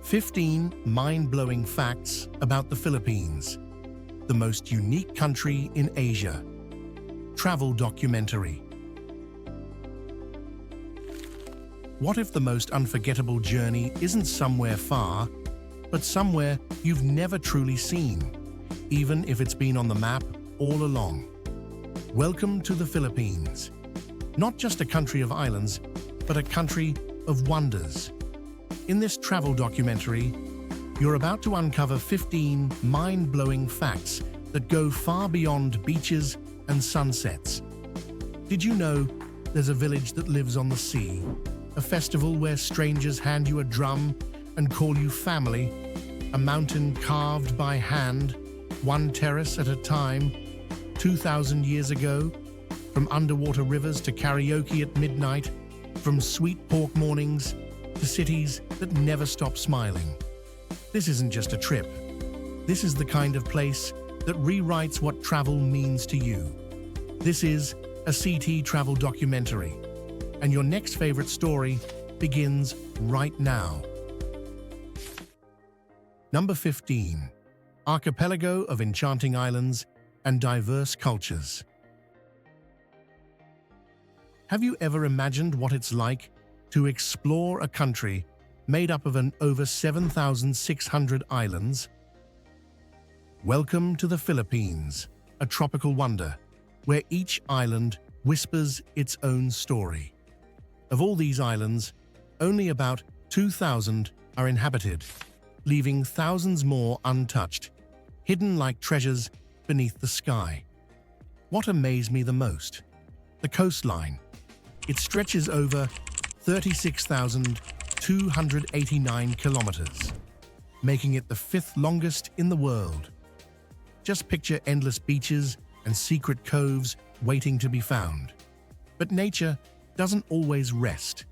15 mind-blowing facts about the Philippines, the most unique country in Asia. Travel documentary. What if the most unforgettable journey isn't somewhere far, but somewhere you've never truly seen, even if it's been on the map all along? Welcome to the Philippines. Not just a country of islands, but a country of wonders. In this travel documentary, you're about to uncover 15 mind-blowing facts that go far beyond beaches and sunsets. Did you know there's a village that lives on the sea? A festival where strangers hand you a drum and call you family? A mountain carved by hand, one terrace at a time, 2,000 years ago? From underwater rivers to karaoke at midnight, from sweet pork mornings to cities that never stop smiling. This isn't just a trip. This is the kind of place that rewrites what travel means to you. This is a CT travel documentary, and your next favorite story begins right now. Number 15. Archipelago of enchanting islands and diverse cultures. Have you ever imagined what it's like to explore a country made up of over 7,600 islands? Welcome to the Philippines, a tropical wonder, where each island whispers its own story. Of all these islands, only about 2,000 are inhabited, leaving thousands more untouched, hidden like treasures beneath the sky. What amazed me the most? The coastline. It stretches over 36,289 kilometers, making it the fifth longest in the world. Just picture endless beaches and secret coves waiting to be found. But nature doesn't always rest.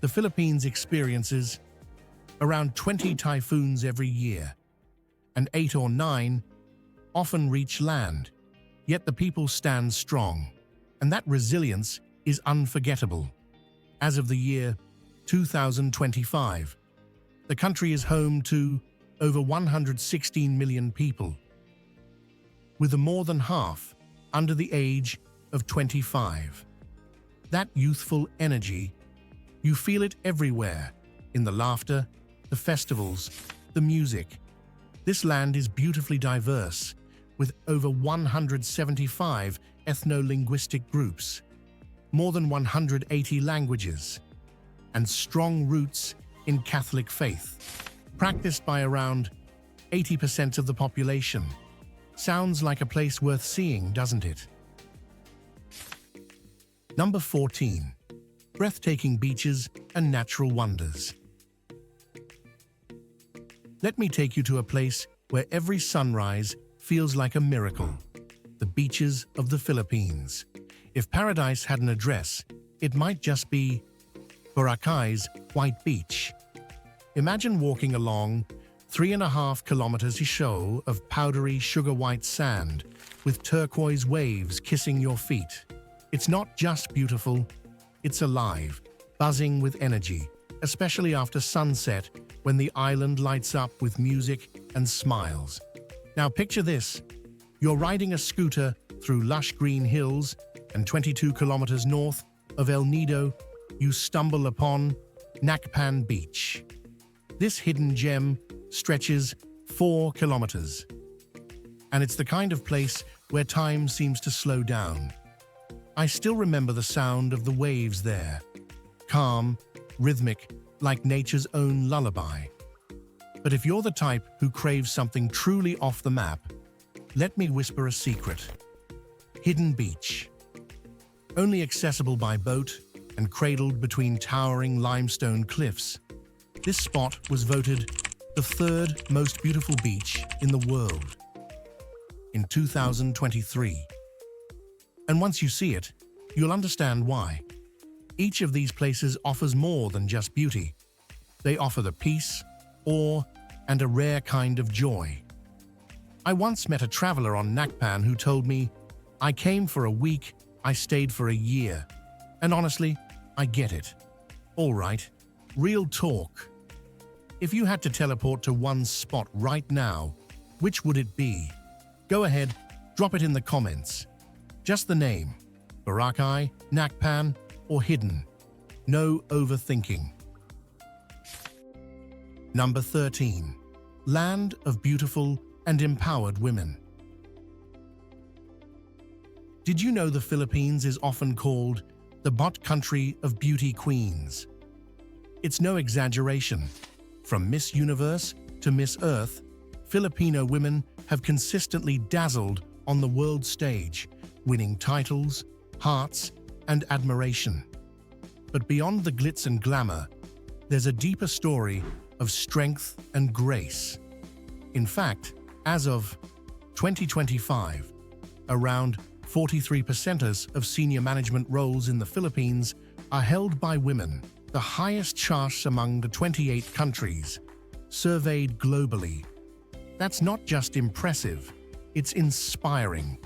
The Philippines experiences around 20 typhoons every year, and 8 or 9 often reach land. Yet the people stand strong, and that resilience is unforgettable. As of the year 2025, the country is home to over 116 million people, with more than half under the age of 25. That youthful energy, you feel it everywhere, in the laughter, the festivals, the music. This land is beautifully diverse, with over 175 ethno-linguistic groups, more than 180 languages, and strong roots in Catholic faith, practiced by around 80% of the population. Sounds like a place worth seeing, doesn't it? Number 14. Breathtaking beaches and natural wonders. Let me take you to a place where every sunrise feels like a miracle. The beaches of the Philippines. If paradise had an address, it might just be Boracay's White Beach. Imagine walking along 3.5 kilometers of powdery sugar-white sand with turquoise waves kissing your feet. It's not just beautiful, it's alive, buzzing with energy, especially after sunset when the island lights up with music and smiles. Now picture this. You're riding a scooter through lush green hills, and 22 kilometers north of El Nido, you stumble upon Nacpan Beach. This hidden gem stretches 4 kilometers, and it's the kind of place where time seems to slow down. I still remember the sound of the waves there, calm, rhythmic, like nature's own lullaby. But if you're the type who craves something truly off the map, let me whisper a secret. Hidden Beach. Only accessible by boat and cradled between towering limestone cliffs, this spot was voted the third most beautiful beach in the world in 2023. And once you see it, you'll understand why. Each of these places offers more than just beauty. They offer the peace, awe, and a rare kind of joy. I once met a traveler on Nacpan who told me, "I came for a week, I stayed for a year." And honestly, I get it. All right, real talk. If you had to teleport to one spot right now, which would it be? Go ahead, drop it in the comments. Just the name, Boracay, Nakpan, or hidden. No overthinking. Number 13. Land of beautiful and empowered women. Did you know the Philippines is often called the bot country of beauty queens? It's no exaggeration. From Miss Universe to Miss Earth, Filipino women have consistently dazzled on the world stage, winning titles, hearts, and admiration. But beyond the glitz and glamour, there's a deeper story of strength and grace. In fact, as of 2025, around 43% of senior management roles in the Philippines are held by women, the highest charge among the 28 countries surveyed globally. That's not just impressive, it's inspiring.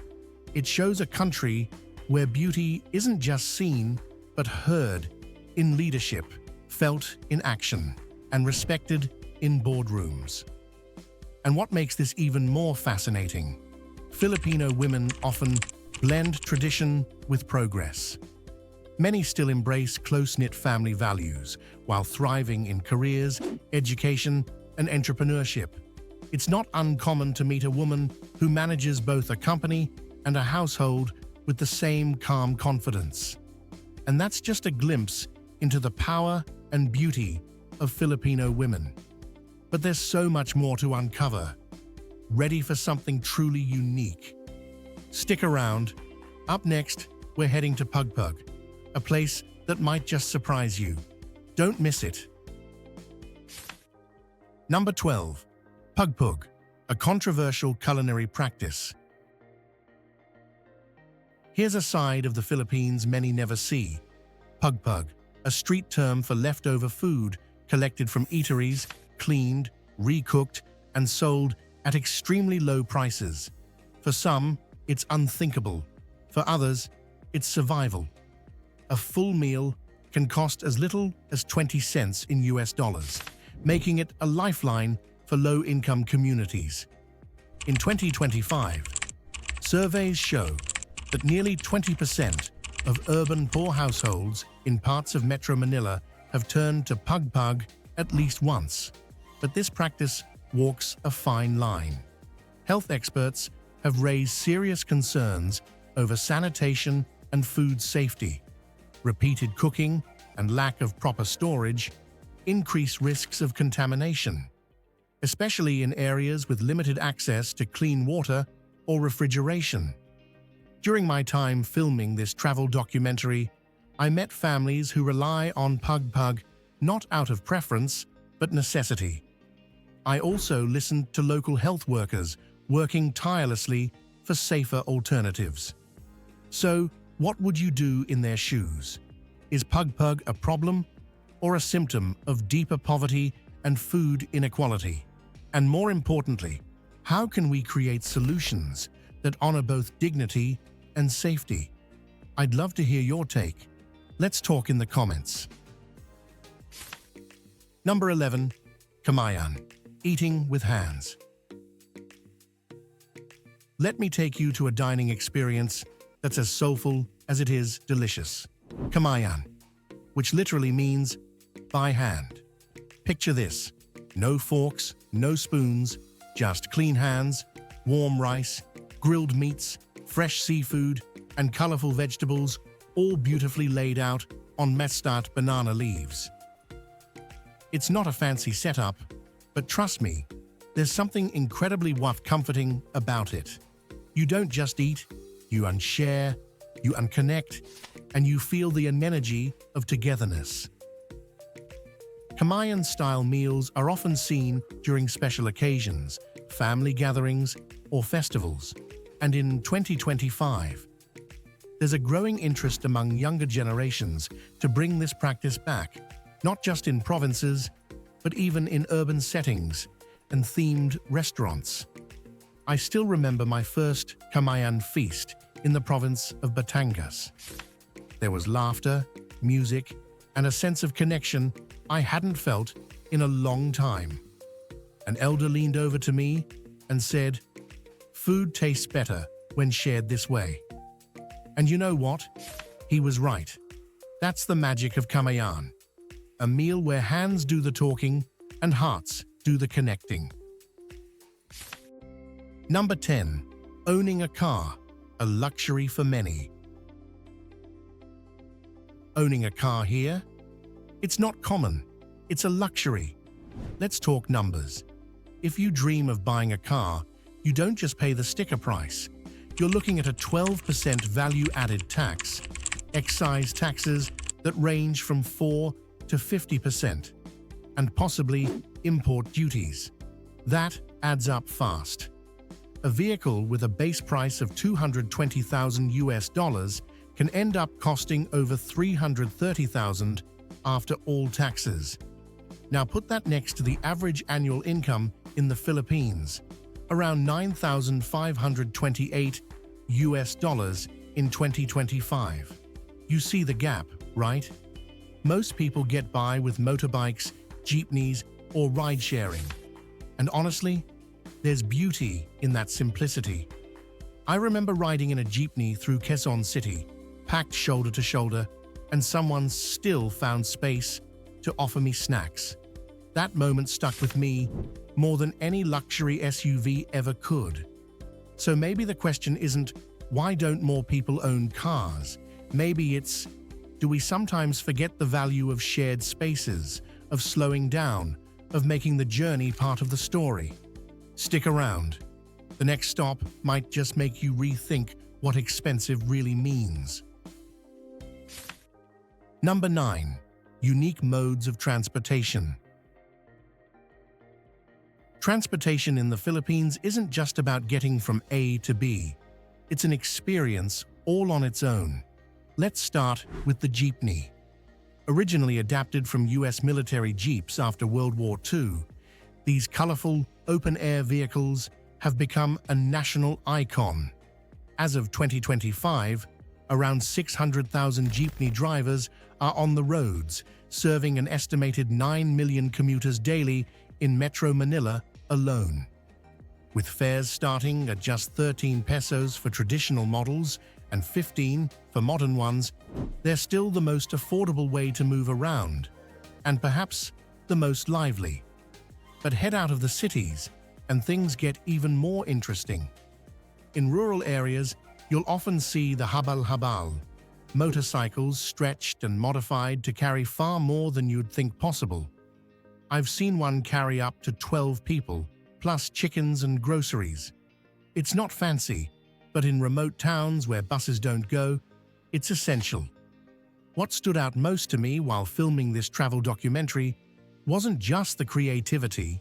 It shows a country where beauty isn't just seen, but heard in leadership, felt in action, and respected in boardrooms. And what makes this even more fascinating? Filipino women often blend tradition with progress. Many still embrace close-knit family values while thriving in careers, education, and entrepreneurship. It's not uncommon to meet a woman who manages both a company and a household with the same calm confidence. And that's just a glimpse into the power and beauty of Filipino women. But there's so much more to uncover. Ready for something truly unique? Stick around. Up next, we're heading to Pugpug, a place that might just surprise you. Don't miss it. Number 12. Pugpug, a controversial culinary practice. Here's a side of the Philippines many never see. Pugpug, a street term for leftover food collected from eateries, cleaned, recooked, and sold at extremely low prices. For some, it's unthinkable. For others, it's survival. A full meal can cost as little as 20 cents in US dollars, making it a lifeline for low-income communities. In 2025, surveys show that nearly 20% of urban poor households in parts of Metro Manila have turned to Pugpug at least once. But this practice walks a fine line. Health experts have raised serious concerns over sanitation and food safety. Repeated cooking and lack of proper storage increase risks of contamination, especially in areas with limited access to clean water or refrigeration. During my time filming this travel documentary, I met families who rely on Pugpug not out of preference, but necessity. I also listened to local health workers working tirelessly for safer alternatives. So, what would you do in their shoes? Is Pugpug a problem or a symptom of deeper poverty and food inequality? And more importantly, how can we create solutions that honor both dignity and safety? I'd love to hear your take. Let's talk in the comments. Number 11. Kamayan, eating with hands. Let me take you to a dining experience that's as soulful as it is delicious. Kamayan, which literally means by hand. Picture this: no forks, no spoons, just clean hands, warm rice, grilled meats, fresh seafood, and colorful vegetables, all beautifully laid out on mestat banana leaves. It's not a fancy setup, but trust me, there's something incredibly comforting about it. You don't just eat, you unshare, you unconnect, and you feel the energy of togetherness. Kamayan-style meals are often seen during special occasions, family gatherings, or festivals. And in 2025, there's a growing interest among younger generations to bring this practice back, not just in provinces, but even in urban settings and themed restaurants. I still remember my first Kamayan feast in the province of Batangas. There was laughter, music, and a sense of connection I hadn't felt in a long time. An elder leaned over to me and said, "Food tastes better when shared this way." And you know what? He was right. That's the magic of Kamayan. A meal where hands do the talking and hearts do the connecting. Number 10. Owning a car, a luxury for many. Owning a car here? It's not common. It's a luxury. Let's talk numbers. If you dream of buying a car, you don't just pay the sticker price. You're looking at a 12% value-added tax, excise taxes that range from 4 to 50%, and possibly import duties. That adds up fast. A vehicle with a base price of $220,000 can end up costing over $330,000 after all taxes. Now put that next to the average annual income in the Philippines, around $9,528 in 2025. You see the gap, right? Most people get by with motorbikes, jeepneys, or ride-sharing. And honestly, there's beauty in that simplicity. I remember riding in a jeepney through Quezon City, packed shoulder to shoulder, and someone still found space to offer me snacks. That moment stuck with me more than any luxury SUV ever could. So maybe the question isn't, why don't more people own cars? Maybe it's, do we sometimes forget the value of shared spaces, of slowing down, of making the journey part of the story? Stick around. The next stop might just make you rethink what expensive really means. Number 9. Unique modes of transportation. Transportation in the Philippines isn't just about getting from A to B. It's an experience all on its own. Let's start with the jeepney. Originally adapted from US military jeeps after World War II, these colorful, open-air vehicles have become a national icon. As of 2025, around 600,000 jeepney drivers are on the roads, serving an estimated 9 million commuters daily in Metro Manila alone. With fares starting at just 13 pesos for traditional models and 15 for modern ones, they're still the most affordable way to move around, and perhaps the most lively. But head out of the cities, and things get even more interesting. In rural areas, you'll often see the habal-habal, motorcycles stretched and modified to carry far more than you'd think possible. I've seen one carry up to 12 people, plus chickens and groceries. It's not fancy, but in remote towns where buses don't go, it's essential. What stood out most to me while filming this travel documentary wasn't just the creativity,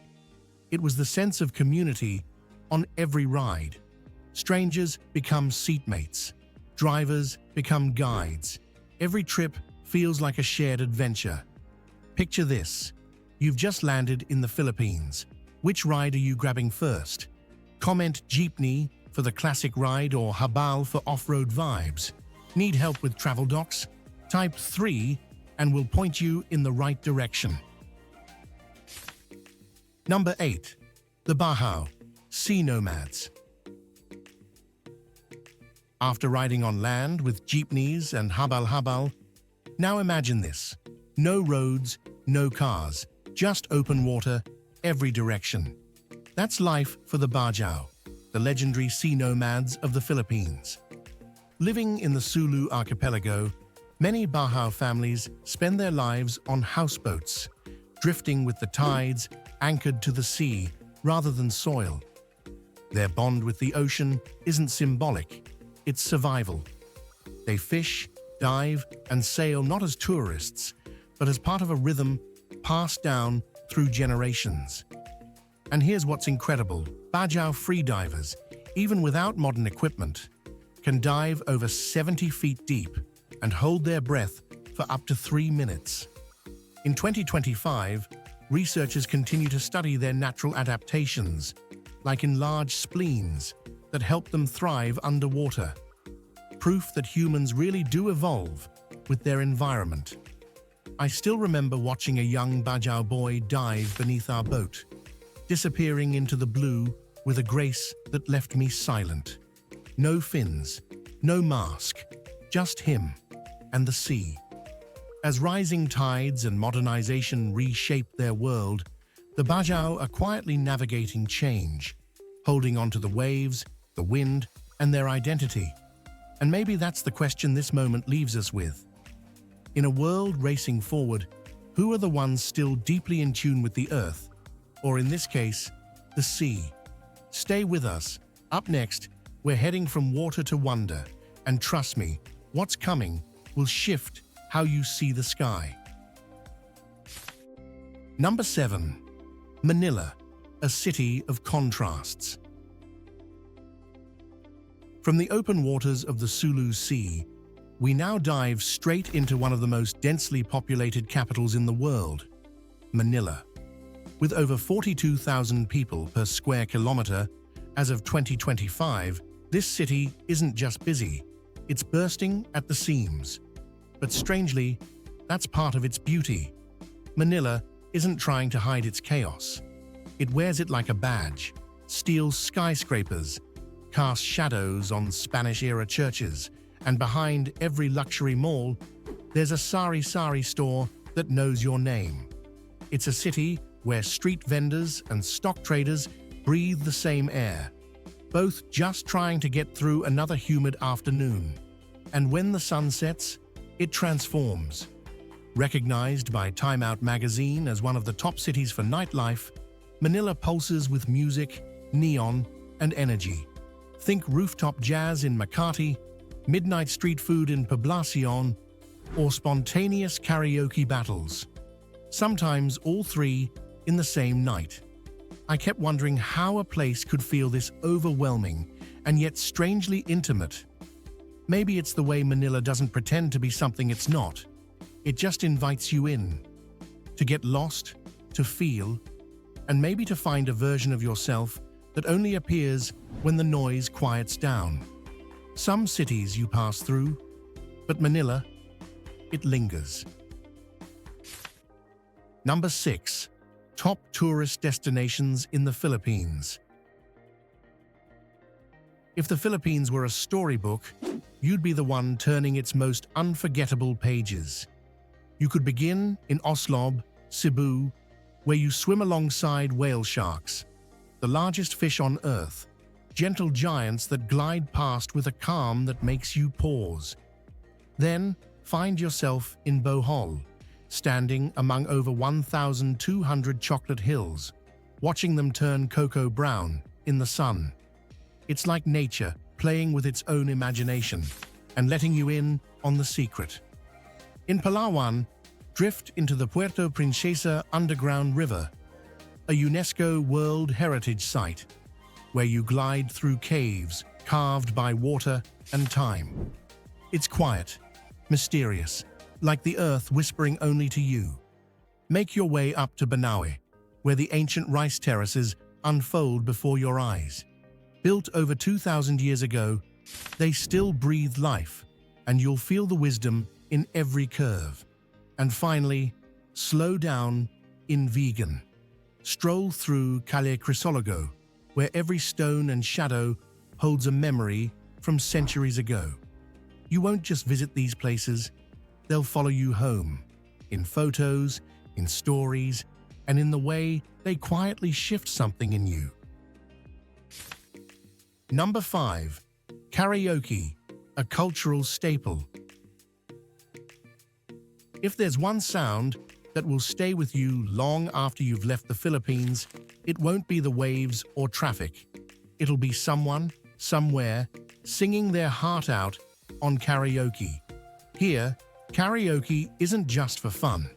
it was the sense of community on every ride. Strangers become seatmates. Drivers become guides. Every trip feels like a shared adventure. Picture this. You've just landed in the Philippines. Which ride are you grabbing first? Comment jeepney for the classic ride or habal for off-road vibes. Need help with travel docs? Type 3 and we'll point you in the right direction. Number 8. The Bajau, Sea Nomads. After riding on land with jeepneys and habal-habal, now imagine this. No roads, no cars, just open water, every direction. That's life for the Bajau, the legendary sea nomads of the Philippines. Living in the Sulu Archipelago, many Bajau families spend their lives on houseboats, drifting with the tides, anchored to the sea rather than soil. Their bond with the ocean isn't symbolic, it's survival. They fish, dive, and sail not as tourists, but as part of a rhythm passed down through generations. And here's what's incredible. Bajau freedivers, even without modern equipment, can dive over 70 feet deep and hold their breath for up to 3 minutes. In 2025, researchers continue to study their natural adaptations, like enlarged spleens, that help them thrive underwater. Proof that humans really do evolve with their environment. I still remember watching a young Bajau boy dive beneath our boat, disappearing into the blue with a grace that left me silent. No fins, no mask, just him and the sea. As rising tides and modernization reshape their world, the Bajau are quietly navigating change, holding onto the waves, the wind, and their identity. And maybe that's the question this moment leaves us with. In a world racing forward, who are the ones still deeply in tune with the earth, or in this case, the sea? Stay with us. Up next, we're heading from water to wonder, and trust me, what's coming will shift how you see the sky. Number 7. Manila, a city of contrasts. From the open waters of the Sulu Sea, we now dive straight into one of the most densely populated capitals in the world, Manila. With over 42,000 people per square kilometer, as of 2025, this city isn't just busy, it's bursting at the seams. But strangely, that's part of its beauty. Manila isn't trying to hide its chaos. It wears it like a badge, steals skyscrapers, casts shadows on Spanish-era churches, and behind every luxury mall, there's a sari-sari store that knows your name. It's a city where street vendors and stock traders breathe the same air, both just trying to get through another humid afternoon. And when the sun sets, it transforms. Recognized by Time Out magazine as one of the top cities for nightlife, Manila pulses with music, neon, and energy. Think rooftop jazz in Makati, midnight street food in Poblacion, or spontaneous karaoke battles. Sometimes all three in the same night. I kept wondering how a place could feel this overwhelming and yet strangely intimate. Maybe it's the way Manila doesn't pretend to be something it's not. It just invites you in, to get lost, to feel, and maybe to find a version of yourself that only appears when the noise quiets down. Some cities you pass through, but Manila, it lingers. Number 6. Top tourist destinations in the Philippines. If the Philippines were a storybook, you'd be the one turning its most unforgettable pages. You could begin in Oslob, Cebu, where you swim alongside whale sharks, the largest fish on Earth, gentle giants that glide past with a calm that makes you pause. Then find yourself in Bohol, standing among over 1,200 chocolate hills, watching them turn cocoa brown in the sun. It's like nature playing with its own imagination and letting you in on the secret. In Palawan, drift into the Puerto Princesa Underground River, a UNESCO World Heritage Site, where you glide through caves carved by water and time. It's quiet, mysterious, like the earth whispering only to you. Make your way up to Banaue, where the ancient rice terraces unfold before your eyes. Built over 2,000 years ago, they still breathe life, and you'll feel the wisdom in every curve. And finally, slow down in Vigan. Stroll through Calle Crisologo, where every stone and shadow holds a memory from centuries ago. You won't just visit these places, they'll follow you home, in photos, in stories, and in the way they quietly shift something in you. Number 5. Karaoke, a cultural staple. If there's one sound that will stay with you long after you've left the Philippines, it won't be the waves or traffic. It'll be someone, somewhere, singing their heart out on karaoke. Here, karaoke isn't just for fun.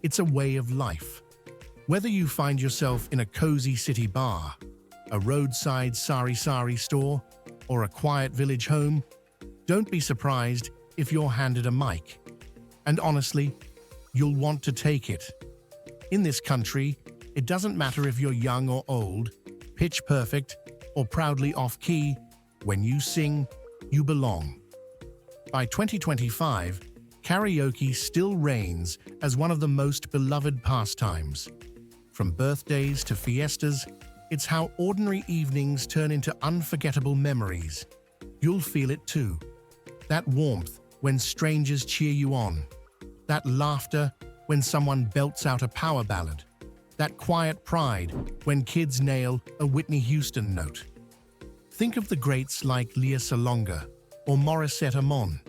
It's a way of life. Whether you find yourself in a cozy city bar, a roadside sari-sari store, or a quiet village home, don't be surprised if you're handed a mic. And honestly, you'll want to take it. In this country, it doesn't matter if you're young or old, pitch perfect, or proudly off-key, when you sing, you belong. By 2025, karaoke still reigns as one of the most beloved pastimes. From birthdays to fiestas, it's how ordinary evenings turn into unforgettable memories. You'll feel it too. That warmth when strangers cheer you on. That laughter when someone belts out a power ballad. That quiet pride when kids nail a Whitney Houston note. Think of the greats like Lea Salonga or Morissette Amon.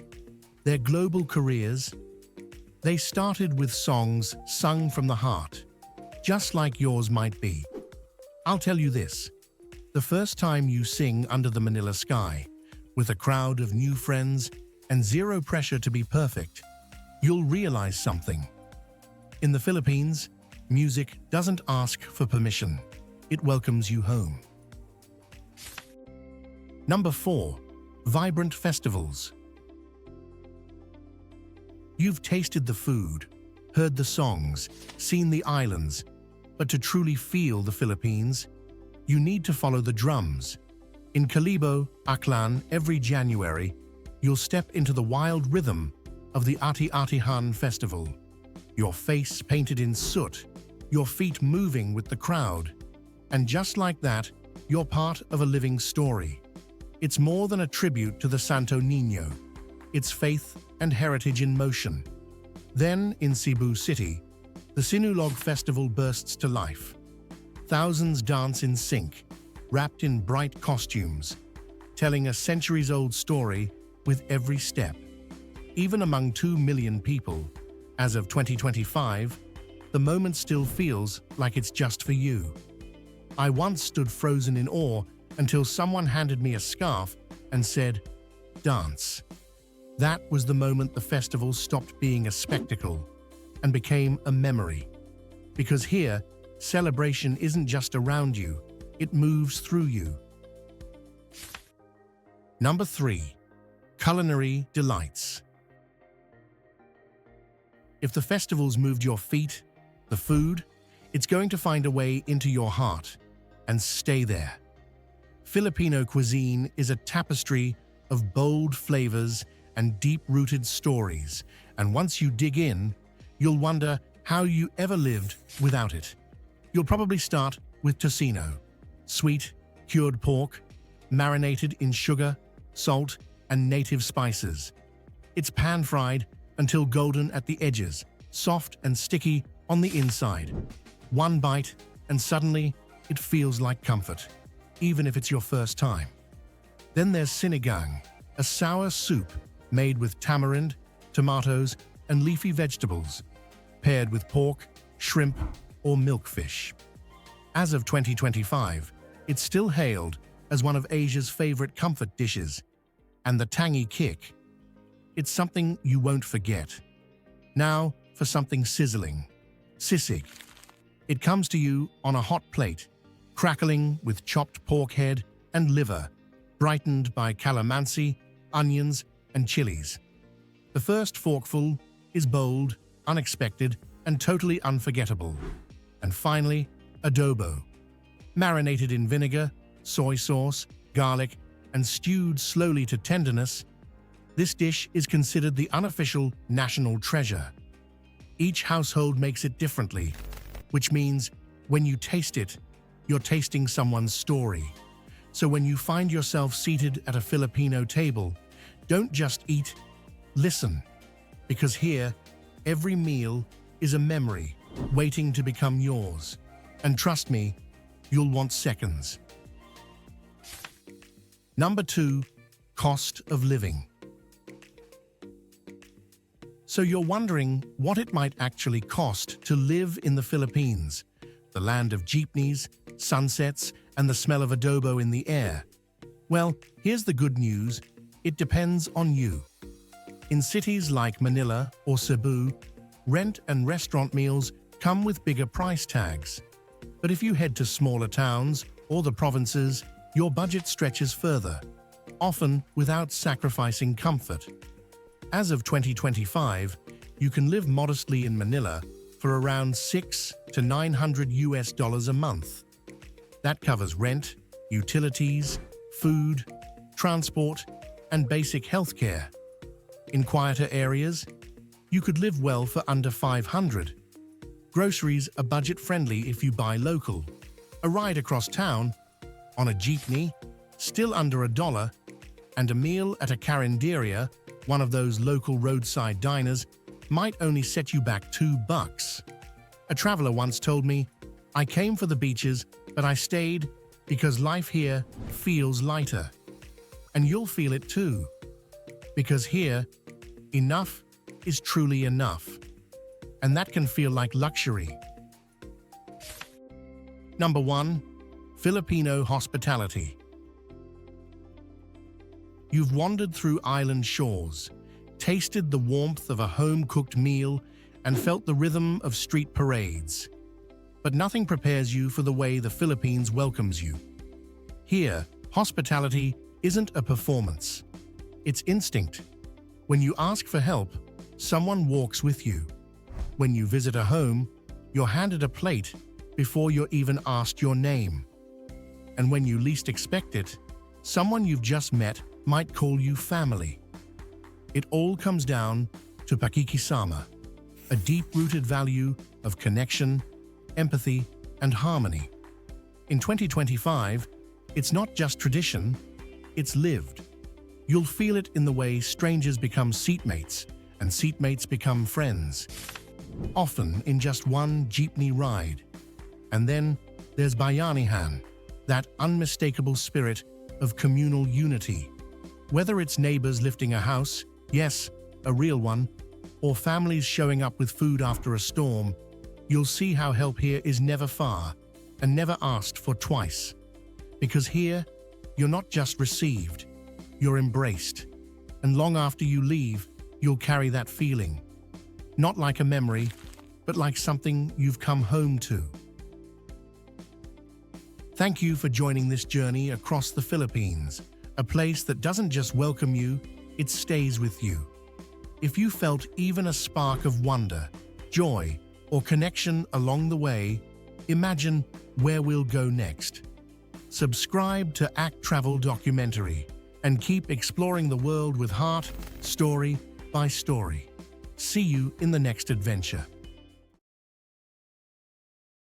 Their global careers, they started with songs sung from the heart, just like yours might be. I'll tell you this, the first time you sing under the Manila sky, with a crowd of new friends and zero pressure to be perfect, you'll realize something. In the Philippines, music doesn't ask for permission. It welcomes you home. Number 4. Vibrant festivals. You've tasted the food, heard the songs, seen the islands, but to truly feel the Philippines, you need to follow the drums. In Calibo, Aklan, every January, you'll step into the wild rhythm of the Ati-Atihan Festival. Your face painted in soot, your feet moving with the crowd. And just like that, you're part of a living story. It's more than a tribute to the Santo Niño. It's faith and heritage in motion. Then, in Cebu City, the Sinulog Festival bursts to life. Thousands dance in sync, wrapped in bright costumes, telling a centuries-old story with every step. Even among 2 million people, as of 2025, the moment still feels like it's just for you. I once stood frozen in awe until someone handed me a scarf and said, "Dance." That was the moment the festival stopped being a spectacle and became a memory. Because here, celebration isn't just around you, it moves through you. Number 3. Culinary Delights. If the festivals moved your feet, the food, it's going to find a way into your heart and stay there. Filipino cuisine is a tapestry of bold flavors and deep-rooted stories, and once you dig in, you'll wonder how you ever lived without it. You'll probably start with tocino, sweet, cured pork, marinated in sugar, salt, and native spices. It's pan-fried until golden at the edges, soft and sticky on the inside. One bite, and suddenly it feels like comfort, even if it's your first time. Then there's sinigang, a sour soup made with tamarind, tomatoes, and leafy vegetables, paired with pork, shrimp, or milkfish. As of 2025, it's still hailed as one of Asia's favorite comfort dishes, and the tangy kick. It's something you won't forget. Now for something sizzling. Sisig. It comes to you on a hot plate, crackling with chopped pork head and liver, brightened by calamansi, onions, and chilies. The first forkful is bold, unexpected, and totally unforgettable. And finally, adobo. Marinated in vinegar, soy sauce, garlic, and stewed slowly to tenderness, this dish is considered the unofficial national treasure. Each household makes it differently, which means when you taste it, you're tasting someone's story. So when you find yourself seated at a Filipino table, don't just eat, listen. Because here, every meal is a memory waiting to become yours. And trust me, you'll want seconds. Number 2, cost of living. So you're wondering what it might actually cost to live in the Philippines, the land of jeepneys, sunsets, and the smell of adobo in the air. Well, here's the good news. It depends on you. In cities like Manila or Cebu, rent and restaurant meals come with bigger price tags. But if you head to smaller towns or the provinces, your budget stretches further, often without sacrificing comfort. As of 2025, you can live modestly in Manila for around $600 to $900 a month. That covers rent, utilities, food, transport, and basic healthcare. In quieter areas, You could live well for under 500. Groceries are budget-friendly if you buy local. A ride across town, on a jeepney, still under $1, and a meal at a carinderia, one of those local roadside diners, might only set you back $2. A traveler once told me, "I came for the beaches, but I stayed because life here feels lighter." And you'll feel it too. Because here, enough is truly enough. And that can feel like luxury. Number 1. Filipino Hospitality. You've wandered through island shores, tasted the warmth of a home-cooked meal, and felt the rhythm of street parades. But nothing prepares you for the way the Philippines welcomes you. Here, hospitality isn't a performance. It's instinct. When you ask for help, someone walks with you. When you visit a home, you're handed a plate before you're even asked your name. And when you least expect it, someone you've just met might call you family. It all comes down to pakikisama, a deep-rooted value of connection, empathy, and harmony. In 2025, it's not just tradition, it's lived. You'll feel it in the way strangers become seatmates and seatmates become friends, often in just one jeepney ride. And then there's bayanihan, that unmistakable spirit of communal unity. Whether it's neighbors lifting a house, yes, a real one, or families showing up with food after a storm, you'll see how help here is never far and never asked for twice. Because here, you're not just received, you're embraced. And long after you leave, you'll carry that feeling. Not like a memory, but like something you've come home to. Thank you for joining this journey across the Philippines, a place that doesn't just welcome you, it stays with you. If you felt even a spark of wonder, joy, or connection along the way, imagine where we'll go next. Subscribe to Act Travel Documentary and keep exploring the world with heart, story by story. See you in the next adventure.